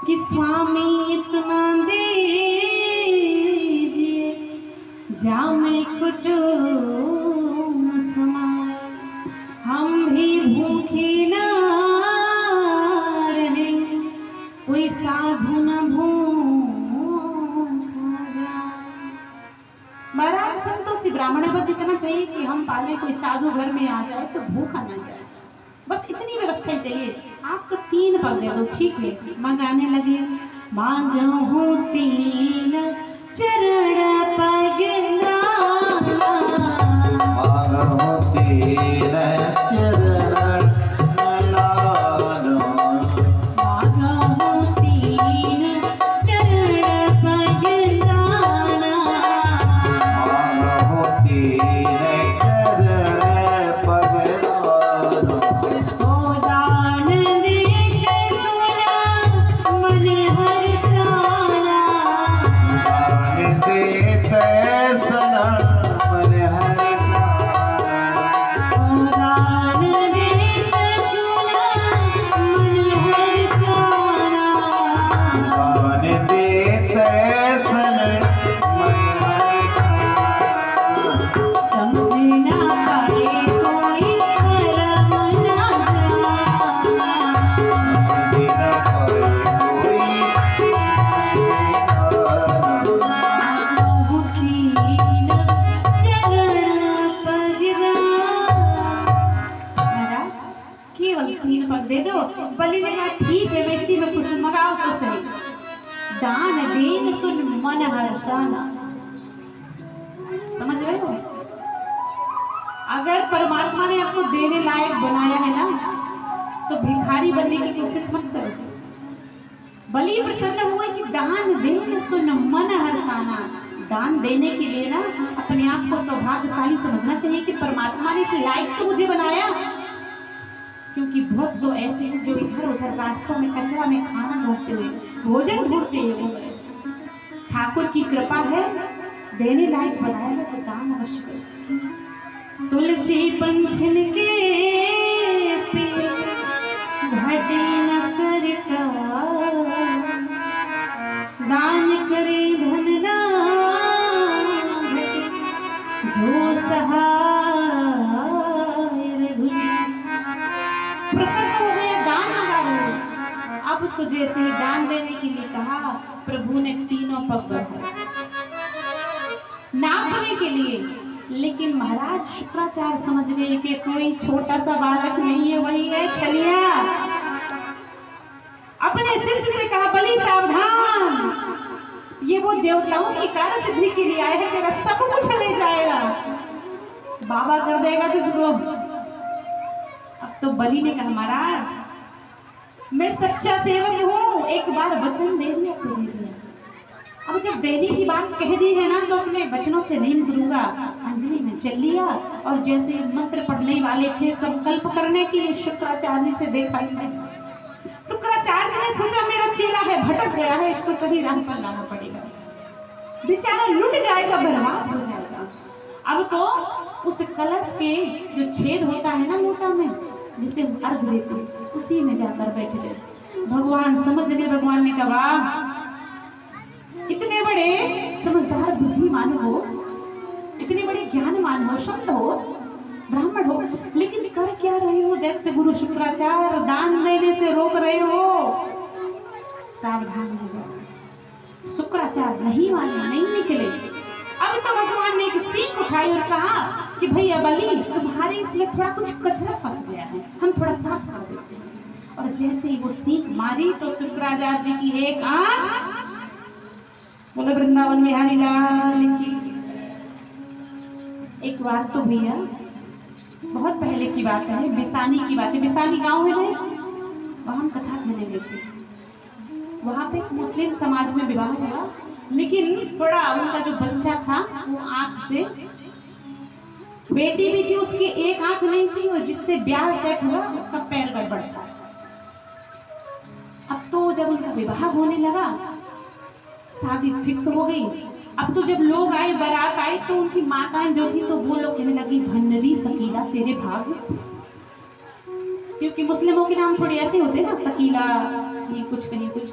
कि स्वामी इतना दीजिए जामे कुटुम समाए, हम भी भूखे न रहे, कोई साधु न भूखा जाए। महाराज संतोषी ब्राह्मण बस इतना चाहिए कि हम पाले, कोई साधु घर में आ जाए तो भूखा न जाए, बस इतनी व्यवस्था चाहिए। आप तो 3 पग दे दो, ठीक है। मंगाने लगे, मांगो 3 चरण पग मांगो 3 चरण दे दो। बलि ने कहा ठीक है, वैसी में कुछ मंगाओ तो सही। दान दीन सुन मन हर्षाना, समझ रहे हो? अगर परमात्मा ने आपको देने लायक बनाया है ना, तो भिखारी बनने की कोशिश मत करो। बलि प्रसन्न हुए कि दान देन सुन मन हर्षाना, दान देने के लिए ना अपने आप को सौभाग्यशाली समझना चाहिए कि परमात्मा ने इस लायक तो मुझे बनाया। क्योंकि बहुत तो ऐसे हैं जो इधर उधर रास्तों में कचरा में खाना ढूंढते हुए भोजन ढूंढते हैं। ठाकुर की कृपा है, देने लायक बनाया है तो दान अवश्य करो। तुलसी पंचन के घटे न सरकार, दान करे धन ना घटे, जो सहाय प्रसन्न हो गए, दान मंगा रहे। अब तो जैसे ही दान देने के लिए कहा, प्रभु ने 3 पग बढ़ाए नापने के लिए। लेकिन महाराज शुक्राचार्य समझ गए कि कोई छोटा सा बालक नहीं है, वही है छलिया। अपने शिष्य से कहा, बलि सावधान, ये वो देवताओं की कार्य सिद्धि के लिए आए हैं, तेरा सब कुछ ले जाएगा, बाबा कर देगा तुझको। तो बलि ने कहा, महाराज मैं सच्चा सेवक हूँ, एक बार वचन दे दिया तो दे दिया। अब जब देने की बात कह दी है ना, तो अपने वचनों से नहीं मुकरूंगा। अंजलि में चल लिया और जैसे मंत्र पढ़ने वाले थे संकल्प करने के लिए शुक्राचार्य से देखा ही नहीं। शुक्राचार्य ने सोचा मेरा चेला है, भटक गया है, इसको सही राह पर लाना पड़ेगा, बेचारा लुट जाएगा, बर्बाद हो जाएगा। अब तो उस कलश के जो छेद होता है ना लोटा में, जिसे अर्घ देते, उसी में जाकर बैठ गए। भगवान समझ गए। भगवान ने कहा, इतने बड़े समझदार बुद्धिमान हो, इतने बड़े ज्ञानवान हो, संत हो, ब्राह्मण हो, लेकिन कर क्या रहे हो? दैत्य गुरु शुक्राचार्य दान देने से रोक रहे हो, सावधान हो जाओ। शुक्राचार्य नहीं माने, नहीं निकले। अब तो भगवान ने एक सीख उठाई और कहा कि भैया बलि, तुम्हारे इसमें थोड़ा कुछ कचरा फंस गया है, हम थोड़ा साफ कर देते हैं। और जैसे ही वो सीख मारी तो शुक्राचार्य जी की एक आंख, बोले वृंदावन बिहारी लाल की। एक बार तो भैया बहुत पहले की बात है, बिसानी की बात है। बिसानी गांव है, वहां हम कथा कहने गए थे। वहां पे मुस्लिम समाज में विवाह हुआ, लेकिन थोड़ा उनका जो बच्चा था वो आंख से, बेटी भी थी उसकी एक आंख नहीं थी, और जिससे ब्याह सेट हुआ उसका पैर गड़बड़ था। अब तो जब उनका विवाह होने लगा, शादी फिक्स हो गई। अब तो जब लोग आए, बारात आई, तो उनकी माताएं जो थी तो वो लोग कहने लगी, भन्नरी सकीला तेरे भाग, क्योंकि मुस्लिमों के नाम थोड़े ऐसे होते ना, सकीला, ये कुछ कहीं कुछ।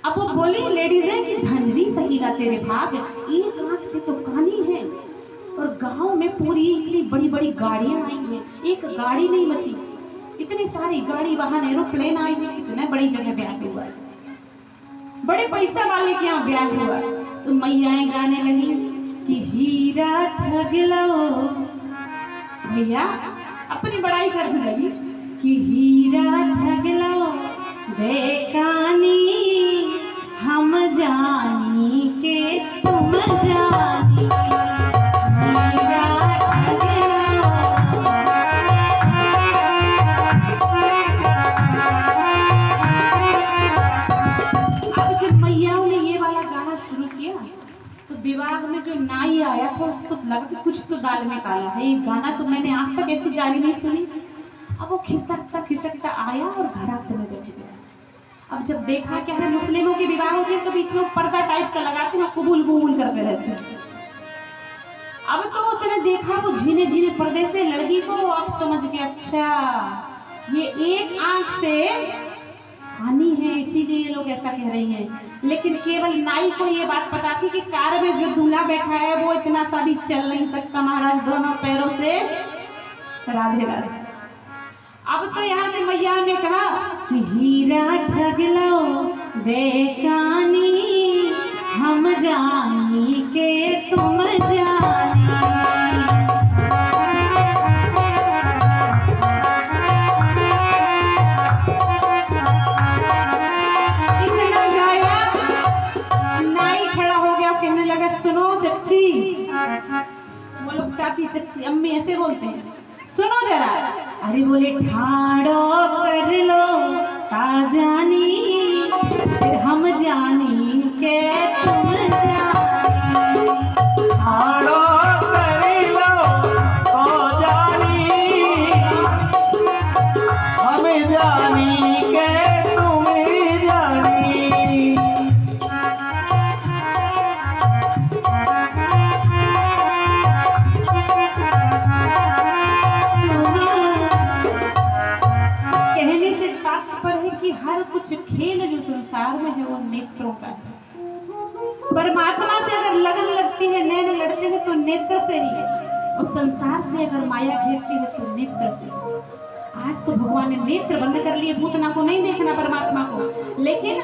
अब वो बोली लेडीज है कि धनरी सही ना तेरे भाग, एक आंख से तो कानी है, और गांव में पूरी इतनी बड़ी बड़ी गाड़ियां आई हैं, एक गाड़ी नहीं बची, इतनी सारी गाड़ी वाहन एरोप्लेन आई है, कितने बड़ी जगह ब्याह हुआ है, बड़े पैसा वाले के यहाँ ब्याह हुआ। तो मैयाएं गाने लगी कि हीरा ठग लो, भैया अपनी बड़ाई करने लगी कि हीरा ठग लो बेकानी, हम जानी के तुम जानी, हीरा ठग लो। अब जब मैयाओं ने ये वाला गाना शुरू किया तो विवाह में जो नाई आया था उसको लगा कि कुछ तो दाल में काला है, ये गाना तो मैंने आज तक ऐसी गाली नहीं सुनी। अब वो खिसकता आया और घरात में बैठ गया। अब जब देखा क्या है, मुस्लिमों के विवाह होते हैं तो बीच में पर्दा टाइप का लगाते हैं, कुबूल कुबूल करते रहते हैं। अब तो उसने देखा वो झीने झीने पर्दे से लड़की को, आप समझ गए अच्छा ये एक आंख से हानि है, इसीलिए ये लोग ऐसा कह रही हैं। लेकिन केवल नाई को ये बात पता थी कि कार में जो दूल्हा बैठा है वो इतना सा भी चल नहीं सकता महाराज दोनों पैरों से। राधे राधे। अब तो यहाँ से मैया ने कहा कि हीरा ठग लो बेकानी, हम जानी के तुम जानी। इतना गाया, नाई खड़ा हो गया, कहने लगा सुनो चच्ची, वो लोग चाची चच्ची अम्मी ऐसे बोलते हैं, सुनो जरा। अरे बोले ठाड़ो कर लो ता जानी, फिर हम जानी के तुम जानी, ठाड़ो कर लो तो जानी, हम जानी के तुम जानी। कहने से तात्पर्य है कि हर कुछ खेल जो संसार में है वो नेत्रों का है। परमात्मा से अगर लगन लगती है, नैन लड़ते हैं तो नेत्र से ही है, और संसार से अगर माया घेरती है तो नेत्र से। आज तो भगवान ने नेत्र बंद कर लिए, पूतना को नहीं देखना परमात्मा को, लेकिन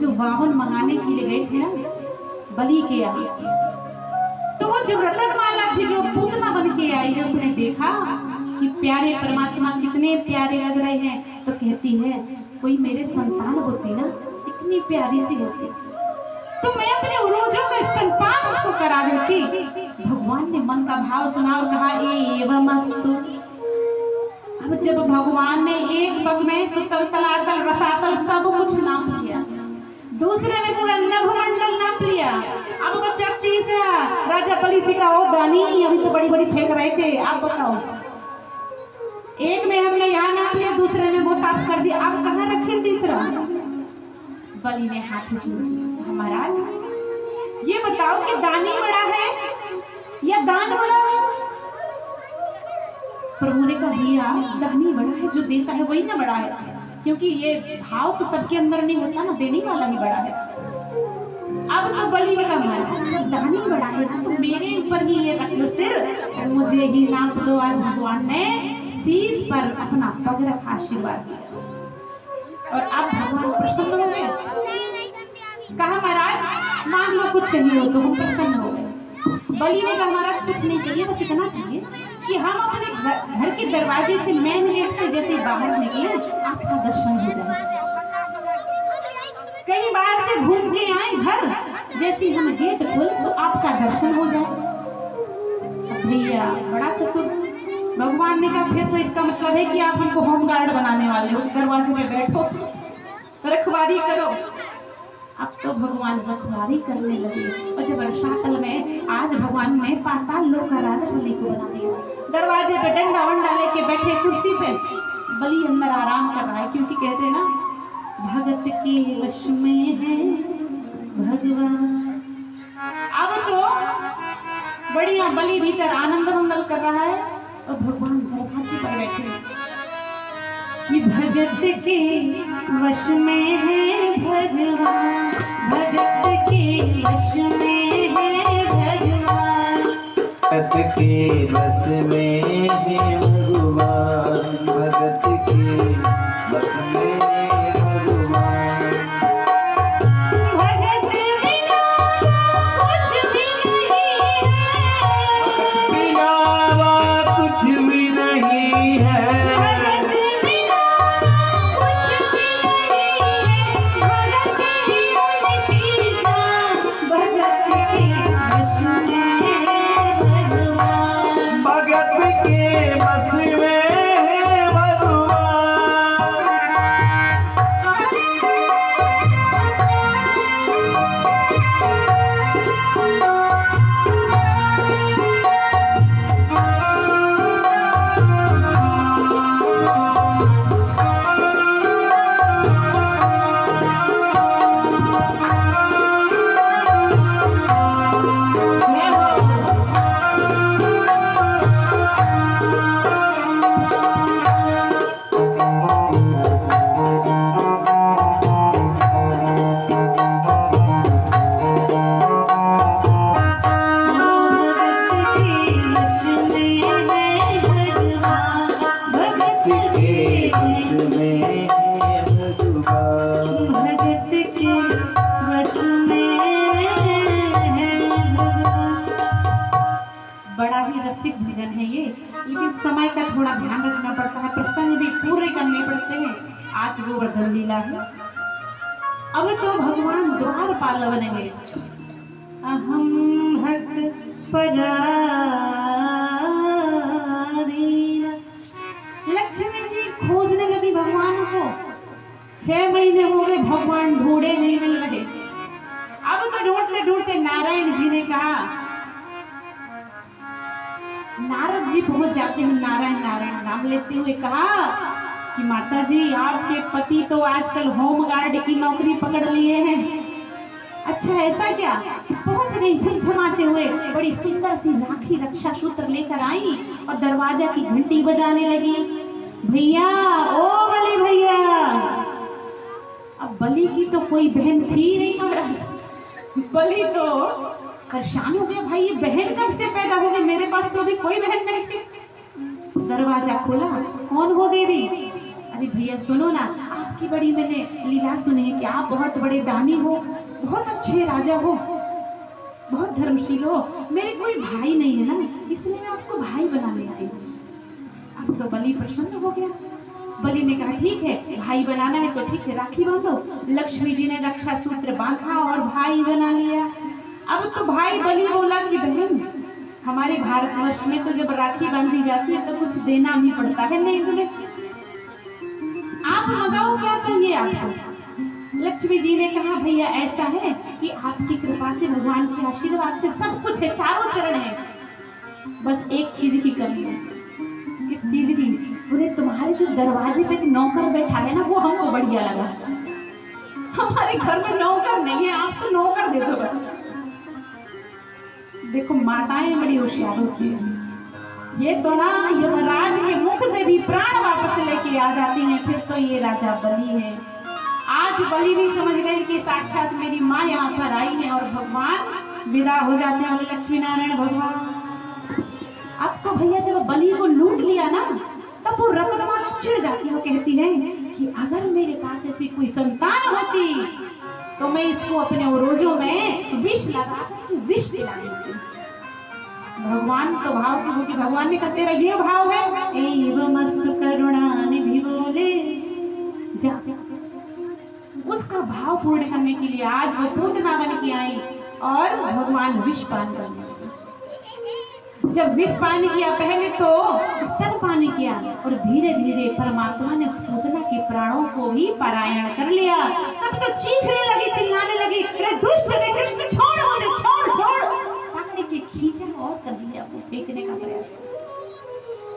जो वाहन मंगाने के लिए गए थे ना बलि के यहाँ, तो वो जो रतनमाला थी जो पूतना बन के आई है, उसने देखा कि प्यारे परमात्मा कितने प्यारे लग रहे हैं, तो कहती है कोई मेरे संतान होती ना इतनी प्यारी सी होती तो मैं अपने उरोजों का स्तनपान उसको करा देती। भगवान ने मन का भाव सुना और कहा एवमस्तु। अब जब भगवान ने एक पग में सुतल तलातल रसातल सब कुछ नाप लिया, दूसरे में पूरा नभमंडल नाप लिया, अब बच्चा तीसरा राजा बलि जी का ओ दानी अभी तो बड़ी बड़ी फेंक रहे थे, आप बताओ एक में हमने यहाँ नाप लिया, दूसरे में वो साफ कर दिया, आप कहाँ रखे तीसरा। बलि ने हाथ जोड़ दिया, महाराज ये बताओ कि दानी बड़ा है या दान बड़ा है। प्रभु ने कहा भैया दानी बड़ा है, जो देता है वही ना बड़ा है, क्योंकि ये भाव तो सबके अंदर नहीं होता ना, देने वाला ही बड़ा है। अब तो बलि ने कहा दानी बड़ा है ना, तो मेरे ऊपर ही ये रख लो सिर, मुझे ही नाप दो। आज भगवान ने शीश पर अपना पग रखा, आशीर्वाद दिया, और अब भगवान प्रसन्न हो गए। कहा महाराज मान लो कुछ चाहिए हो तो हम प्रसन्न हो गए। बलि ने कहा महाराज कुछ नहीं चाहिए, बस इतना चाहिए कि हम अपने घर के दरवाजे से मेन गेट से जैसे बाहर निकले आपका दर्शन हो जाए, कई बार से घूम के आए घर, जैसे हम गेट खोले तो आपका दर्शन हो जाए। भैया बड़ा चतुर भगवान ने कहा फिर तो इसका मतलब है कि आप हमको होम गार्ड बनाने वाले हो, दरवाजे में बैठो रखवारी करो। अब तो भगवान रखवारी करने लगे, और जब रसातल में आज भगवान ने पाताल लोक का राजा बलि को बना दिया, दरवाजे पे डंडा वंडा लेके बैठे कुर्सी पे, बलि अंदर आराम कर रहा है, क्योंकि कहते हैं ना भगत के वश में है भगवान। अब तो बढ़िया बलि भीतर आनंद मंगल कर रहा है और भगवान दरवाजे पर बैठे। कि भगत के वश में है भगवान, भगत के वश में है भगवान, भगत के बस में है भगवान, भगत के बस में है भगवान। भगत बिना कुछ भी नहीं है, बिना कुछ भी नहीं है, भगत बिना कुछ भी नहीं है, भगत की जान, भगत के वश में है भगवान। भगत के बस में है भगवान। बड़ा ही रसिक भजन है ये, लेकिन समय का थोड़ा ध्यान रखना पड़ता है, प्रसंग भी पूरे करने पड़ते हैं। आज गोवर्धन लीला है। अब तो भगवान द्वारपाल बनेंगे। अहम भक्त पराधीन। लक्ष्मी जी खोजने लगी भगवान को। 6 महीने हो गए, भगवान ढूंढे नहीं मिल रहे। अब तो ढूंढते ढूंढते नारायण जी ने कहा, नारद जी पहुंच जाते हैं। नारायण नारायण नाम लेते हुए कहा कि माता जी, आपके पति तो आजकल होम गार्ड की नौकरी पकड़ लिए हैं। अच्छा ऐसा क्या? पहुंच गई झमझमाते हुए, बड़ी सुंदर सी राखी रक्षा सूत्र लेकर आई और दरवाजा की घंटी बजाने लगी। भैया, ओ बली भैया। अब बलि की तो कोई बहन थी नहीं महाराज। बलि तो परेशान हो गया, भाई ये बहन कब से पैदा हो गई, मेरे पास तो अभी कोई बहन नहीं थी। दरवाजा खोला, कौन हो देवी? अरे भैया सुनो ना, आपकी बड़ी मैंने लीला सुनी है कि आप बहुत बड़े दानी हो, बहुत अच्छे राजा हो, बहुत धर्मशील हो। मेरे कोई भाई नहीं है ना, इसलिए मैं आपको भाई बना लेती हूँ। अब तो बलि प्रसन्न हो गया। बलि ने कहा ठीक है, भाई बनाना है तो ठीक है, राखी बांधो। लक्ष्मी जी ने रक्षा सूत्र बांधा और भाई बना लिया। अब तो भाई बलि बोला कि बहन, हमारे भारतवर्ष में तो जब राखी बांधी जाती है तो कुछ देना भी पड़ता है, नहीं तुम्हें? आप बताओ क्या चाहिए आपको? लक्ष्मी जी ने कहा भैया ऐसा है कि आपकी कृपा से, भगवान के आशीर्वाद से सब कुछ है, चारों चरण है, बस एक चीज की कमी है। किस चीज की? बोले तुम्हारे जो दरवाजे पे नौकर बैठा है ना, वो हमको बढ़िया लगा। हमारे घर में नौकर नहीं है, आप तो नौकर दे दो बस। देखो माताएं बड़ी होशियार होती है, ये तो ना यमराज के मुख से भी प्राण वापस लेके आ जाती हैं। फिर तो ये राजा बलि है। आज बलि भी समझ गए कि साक्षात मेरी माँ यहाँ पर आई है और भगवान विदा हो जाते हैं। बोले लक्ष्मी नारायण भगवान। अब तो भैया जब बलि को लूट लिया ना, तब वो रत्नमा चिढ़ जाती है, कहती है कि अगर मेरे पास ऐसी कोई संतान होती तो मैं इसको अपने ओरोजों में विष लगा कर विष पिला देती। भगवान तो भाव की होगी। भगवान ने कहा तेरा ये भाव है, एवमस्तु करुणा निधि बोले जा। उसका भाव पूर्ण करने के लिए आज वो पूतना बन के आई और भगवान विष पान करने लगे। जब विष पान किया, पहले तो स्तन पान किया और धीरे धीरे परमात्मा ने उस पूतना के प्राणों को भी पारायण कर लिया। तब तो चीखने लगी, चिल्लाने लगी, अरे दुष्ट ने कृष्ण छोड़ मुझे, छोड़ छोड़। पकड़ के खींचा और कर दिया, वो फेंकने का प्रयास।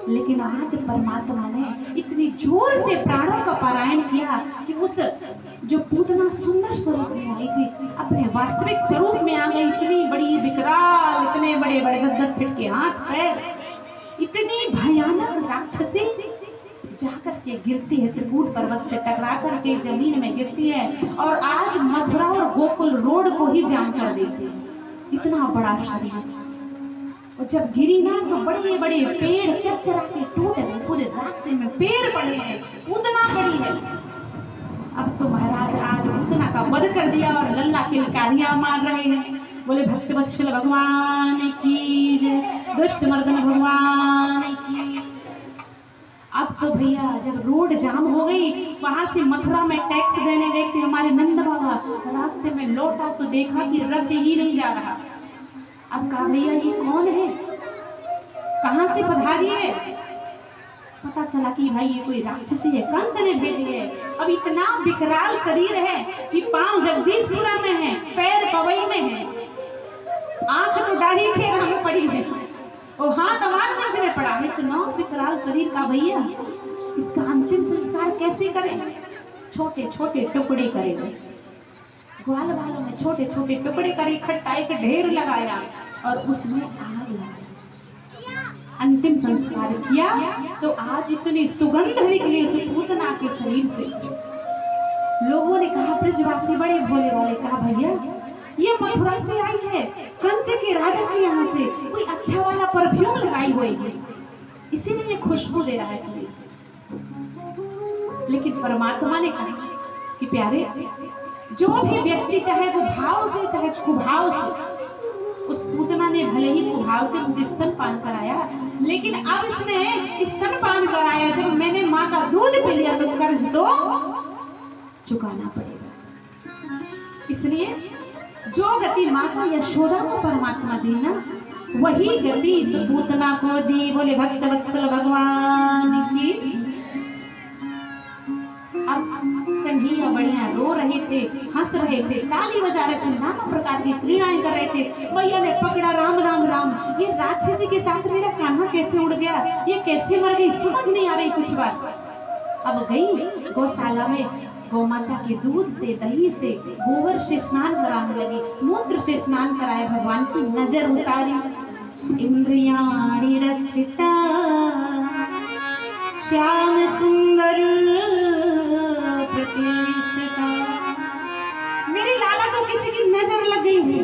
लेकिन आज परमात्मा ने इतनी जोर से प्राणों का पारायण किया कि उस जो पूतना सुंदर स्वरूप में आई थी, अपने वास्तविक स्वरूप में आ गई। इतनी बड़ी विकराल, इतने बड़े बड़े 10-10 फीट के हाथ पैर, इतनी भयानक राक्षसी, जाकर के गिरती है, त्रिकूट पर्वत से टकरा करके जमीन में गिरती है और आज मथुरा और गोकुल रोड को ही जाम कर देती है। इतना बड़ा शरीर, और जब गिरी ना तो बड़े बड़े पेड़ चरचरा के टूट गए, पूरे रास्ते में पेड़ पड़े हैं, उतना बड़ी है। अब तो महाराज आज उतना का वध कर दिया और लल्ला किलकारियां मार रहे हैं, बोले भक्तवत्सल भगवान की जय, दुष्ट मर्दन भगवान की। अब तो भैया जब रोड जाम हो गई, वहां से मथुरा में टैक्स देने गए थे हमारे नंद बाबा, रास्ते में लौटा तो देखा कि रथ ही नहीं जा रहा। अब कहा भैया ये कौन है, कहां से पधारी है? पता चला कि भाई ये कोई राक्षसी है, कंस ने भेजी है। अब इतना विकराल शरीर है कि पांव जगदीशपुरा में है, पैर पवई में है, आंख तो डाही खेरा में पड़ी है और हाथ अमानगंज में पड़ा है। इतना विकराल शरीर का भैया, इसका अंतिम संस्कार कैसे करें? छोटे छोटे टुकड़े करेंगे, ग्वाल वालों में छोटे छोटे टुकड़े कर इकट्ठा एक ढेर लगाया और उसमें आग लगाई, अंतिम संस्कार किया। तो आज इतनी सुगंध निकली सुपूतना के शरीर से। लोगों ने कहा, ब्रजवासी बड़े भोले वाले, कहा भैया ये मथुरा से आई है, कंस के राजा के यहाँ से कोई अच्छा वाला परफ्यूम लगाई होगी, इसीलिए ये खुशबू दे रहा है शरीर। लेकिन परमात्मा ने कहा कि प्यारे, जो भी व्यक्ति चाहे वो भाव से चाहे कुभाव से, उस पूतना ने भले ही कुभाव से मुझे स्तनपान कराया, लेकिन अब इसने स्तनपान कराया, जब मैंने माँ का दूध पी लिया तो कर्ज तो चुकाना पड़ेगा। इसलिए जो गति माता यशोदा को परमात्मा दी ना, वही गति इस पूतना को दी। बोले भक्तवत्सल भगवान की। अब कन्हैया बढ़िया रो रहे थे, हंस रहे थे, ताली बजा रहे थे, नाना प्रकार की क्रीड़ाएं कर रहे थे। मैया ने पकड़ा, राम राम राम, ये राक्षसी के साथ मेरा कान्हा कैसे उड़ गया, ये कैसे मर गई, समझ नहीं आ रही कुछ बात। अब गई गौशाला में, गौ माता के दूध से, दही से, गोबर से स्नान कराने लगी, मूत्र से स्नान कराए, भगवान की नजर उतारी। इंद्रियाणि रक्षिता श्याम सुंदर प्रतिष्ठिता। मेरी लाला को किसी की नजर लग गई है,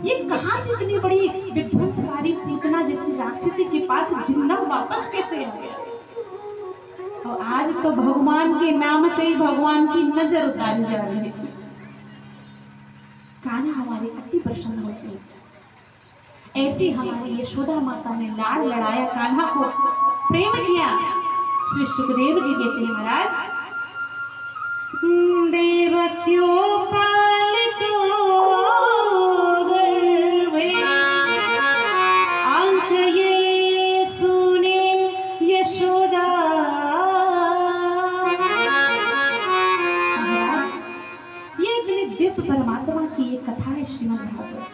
ये कहां से इतनी बड़ी विध्वंसकारी पूतना जैसी राक्षसी के पास जिंदा वापस कैसे आ गया? और आज तो भगवान के नाम से ही भगवान की नजर उतारी जा रही है। कान्हा हमारे अति प्रसन्न होते हैं। ऐसी हमारी यशोदा माता ने लाड़ लड़ाया, कान्हा को प्रेम किया। श्री सुखदेव जी कहते हैं, महाराज देवक्यों पालितो गर्भे, आंख ये सुने यशोदा। ये दिव्य परमात्मा की एक कथा है श्रीमद् भागवत।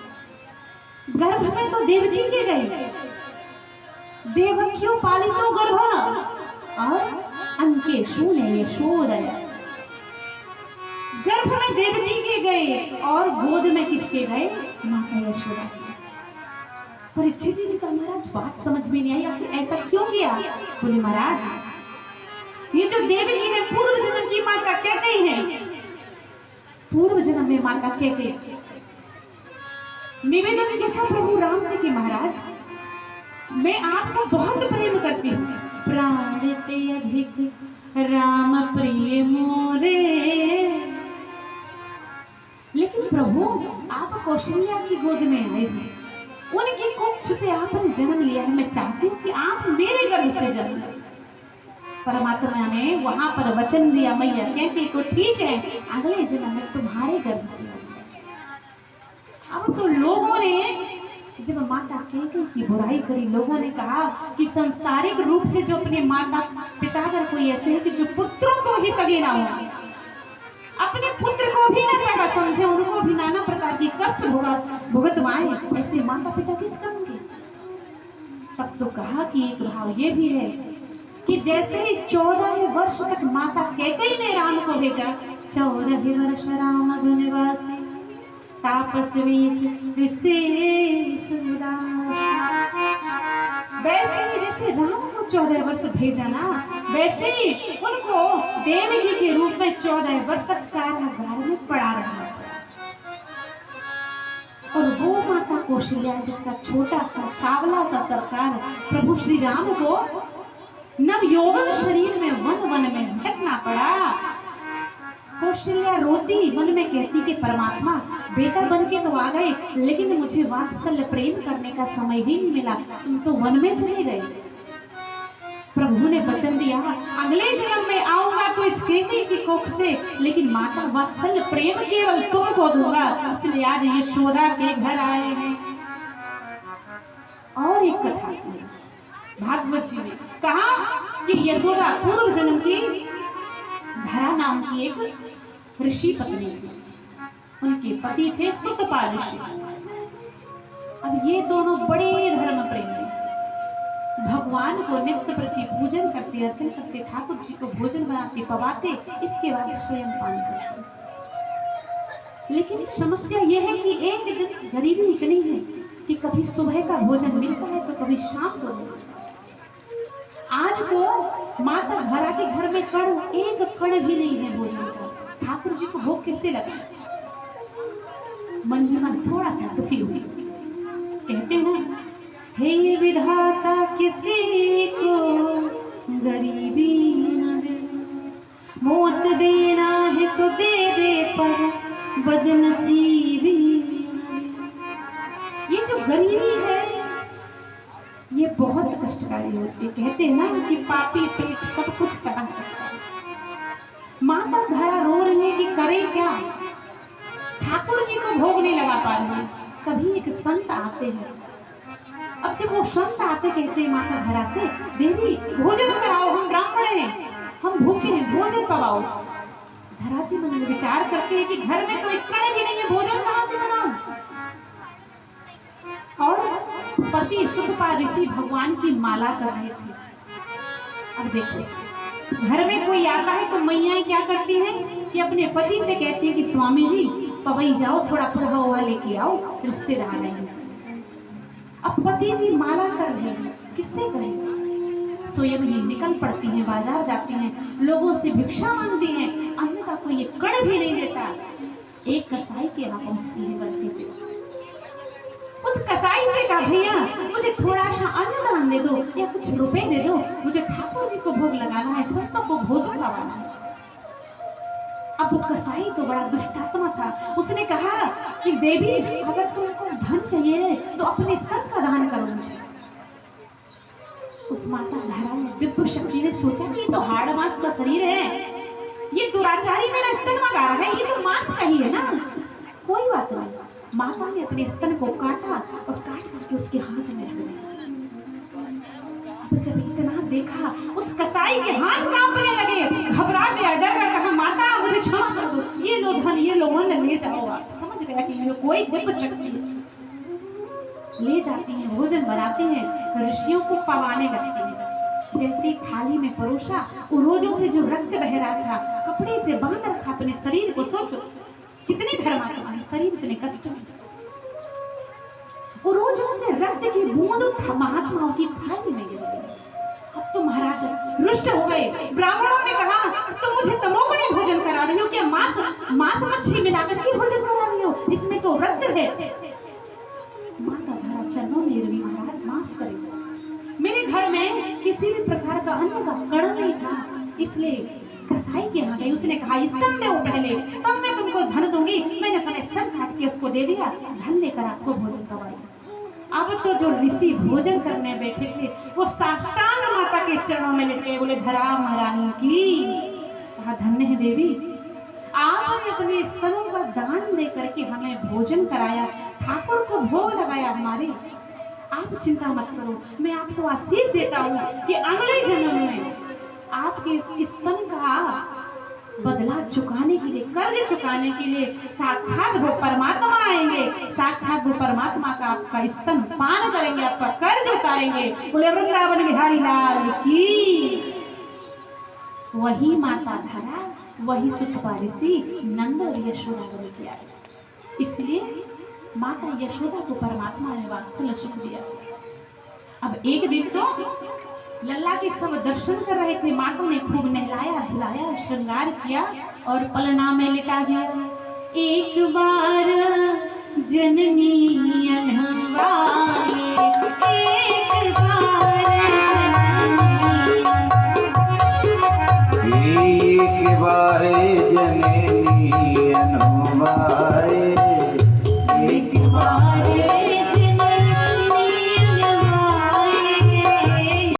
गर्भ में तो देवकी के गई, देवक्यों पालितो गर्भ, और अंके शून्य यशोदया। गर्भ में देवकी के गए और गोद में किसके गए? माता यशोदा। परीक्षित जी ने कहा, महाराज बात समझ में नहीं आई, आखिर ऐसा क्यों किया? बोले महाराज ये जो देवकी है पूर्व जन्म की माता क्या गई है, पूर्व जन्म में माता क्या गई। निवेदन किया था प्रभु राम से कि महाराज मैं आपको बहुत प्रेम करती हूँ, प्राण ते अधिक राम प्रिय मोरे। लेकिन प्रभु आप कौशल्या की गोद में आए हैं, उनकी कुक्ष से आपने जन्म लिया है, मैं चाहती हूँ कि आप मेरे गर्भ से जन्म लें। परमात्मा ने वहां पर वचन दिया, मैया कहती तो ठीक है, अगले जन्म में तुम्हारे गर्भ से। अब तो लोगों ने जब माता कैकेयी की बुराई करी, लोगों ने कहा कि संसारिक रूप से जो अपने माता पिता अगर कोई ऐसे है कि जो पुत्रों को ही सगे ना हो, अपने पुत्र को भी ना सगा समझे, उनको भी नाना प्रकार की कष्ट भुगतवाएं, ऐसे माता पिता किस काम के। तब तो कहा कि एक भाव ये भी है कि जैसे ही 14 वर्ष तक माता कैकेयी ने राम को भेजा, 14 वर्ष राम वनवासी तापस्वी विशेष, वैसे ही जैसे राम को 14 वर्ष भेजा ना, वैसे ही उनको देवकी के रूप में 14 वर्ष तक कारागार में पड़ा रहना। और वो माता कौशल्या जिसका छोटा सा सावला सा सरकार प्रभु श्री राम को नव यौवन शरीर में वन वन में भटकना पड़ा। कौशल्या रोती मन में कहती कि परमात्मा बेटा बन के तो आ गए, लेकिन मुझे वात्सल्य प्रेम करने का समय ही नहीं मिला, तुम तो वन में चले गए। प्रभु ने वचन दिया अगले जन्म में आऊंगा तो इस केके की कोख से, लेकिन माता वात्सल्य प्रेम केवल तुमको दूंगा। इसलिए आज यशोदा के घर आए हैं। और एक कथा भागवत जी ने कहा कि यशोदा पूर्व जन्म की धरा नाम की एक ऋषि पत्नी थी। उनके पति थे सुतपाल ऋषि। अब ये दोनों बड़े धर्म प्रेमी, भगवान को नित्य प्रति पूजन करते, अर्चन करते, ठाकुर जी को भोजन बनाते, पवाते, इसके बाद स्वयं पान करते। लेकिन समस्या यह है कि एक दिन गरीबी इतनी है कि कभी सुबह का भोजन मिलता है तो कभी शाम को मिलता है। आज तो माता धरा के घर में एक कण भी नहीं है भोजन का। ठाकुर जी को भोग कैसे लगा? मन ही मन थोड़ा सा दुखी हुई। कहते हैं हे विधाता किसी को गरीबी न दे, मौत देना है तो दे दे पर बदनसीबी न दे। ये जो गरीबी है ये बहुत कष्टकारी होती है। कहते हैं ना कि पापी पेट सब कुछ करा सकता है। माता धरा रो रही है कि करे क्या, ठाकुर जी को भोग नहीं लगा पा रही है। कभी एक संत आते हैं। अब जब वो संत आते कहते हैं माता धरा से देवी भोजन कराओ, हम ब्राह्मण हैं, हम भूखे हैं, भोजन कराओ। धरा जी मन में विचार करते हैं कि घर में तो एक कण भी नहीं है, भोजन कहाँ से बनाऊं। और पति सुतपाल ऋषि भगवान की माला कर रहे थे। अब देखिए घर में कोई आता है तो मैयाएं क्या करती हैं कि अपने पति से कहती है कि स्वामी जी पवई जाओ, थोड़ा पुरहा हुआ लेके आओ, रिश्तेदार आएंगे। अब पति जी माला कर रहे हैं, किससे करें? स्वयं ही निकल पड़ती हैं, बाजार जाती हैं, लोगों से भिक्षा मांगती हैं, अन्न का कोई एक कण भी नहीं देता। एक कसाई के यहाँ पहुंचती है गलती से। उस कसाई से कहा भैया मुझे थोड़ा सा अन्नदान दे दो या कुछ रुपए दे दो, मुझे ठाकुर जी को भोग लगाना है, संतों को भोजन लगाना है। अब वो कसाई तो बड़ा दुष्टात्मा था। उसने कहा कि देवी अगर तुमको धन चाहिए तो अपने स्तन का दान करो मुझे। उस माता धरा ने दिव्य शक्ति ने सोचा कि तो हाड़ मांस का शरीर है, ये दुराचारी मेरा स्तन मगा रहा है, ये तो मांस का ही है ना, कोई बात नहीं। माता ने अपने स्तन को काटा और काट करके उसके हाथ में रख दिया। जब इतना देखा उस कसाई के हाथ कांपने लगे, घबरा गया, डर गया, कहा माता मुझे क्षमा कर दो, ये लो धन, ये लो अन्न ले जाओ। आप समझ गया कि ये कोई दिव्य शक्ति है। ले जाती हैं, भोजन बनाती हैं, ऋषियों को पवाने लगती हैं। जैसे थाली में परोसा, उरोजों से जो रक्त बह रहा था कपड़े से बांध रखा अपने शरीर को। सोचो कितनी धर्मात्मा है, शरीर इतने कष्ट में, उरोजों से रक्त की बूंद महात्माओं की थाली में गिर गई। अब तो महाराज रुष्ट हो गए। ब्राह्मणों ने कहा तुम मुझे तमोगुणी भोजन करा रही हो, क्या मांस मछली मिलाकर के भोजन करा रही हो, इसमें तो रक्त है। माता धरा चरणों में गिरी, महाराज माफ करें, मेरे घर में किसी भी प्रकार का अन्न का कण नहीं था, इसलिए कसाई के यहाँ गई। उसने कहा स्तन दो पहले, तब मैं तुमको धन दूंगी। मैंने अपने स्तन काट के उसको दे दिया, धन लेकर आपको भोजन करवाया। अब तो जो ऋषि भोजन करने बैठे थे वो साष्टांग माता के चरणों में लिट गए, बोले धरा महारानी की। कहा धन्य है देवी, आपने अपने स्तनों का दान दे करके हमें भोजन कराया, ठाकुर को भोग लगाया हमारे। आप चिंता मत करो, मैं आपको आशीष देता हूँ कि अगले जन्म में आपके स्तन का बदला चुकाने के लिए, कर्ज चुकाने के लिए साक्षात वो परमात्मा आएंगे, साक्षात वो परमात्मा का आपका स्तन पान करेंगे, आपका कर्ज उतारेंगे। बोले वृंदावन बिहारी लाल की। वही माता धरा, वही सुतपा ऋषि नंद और यशोदा को लेके आए। इसलिए माता यशोदा को परमात्मा ने वात्सल्य सुख दिया। अब एक दिन तो लल्ला के सब दर्शन कर रहे थे। माता ने खूब नहलाया धुलाया श्रृंगार किया और पलना में लिटा दिया। एक बार जननी अनहवाए, एक बार एक बार जननी अनहवाए,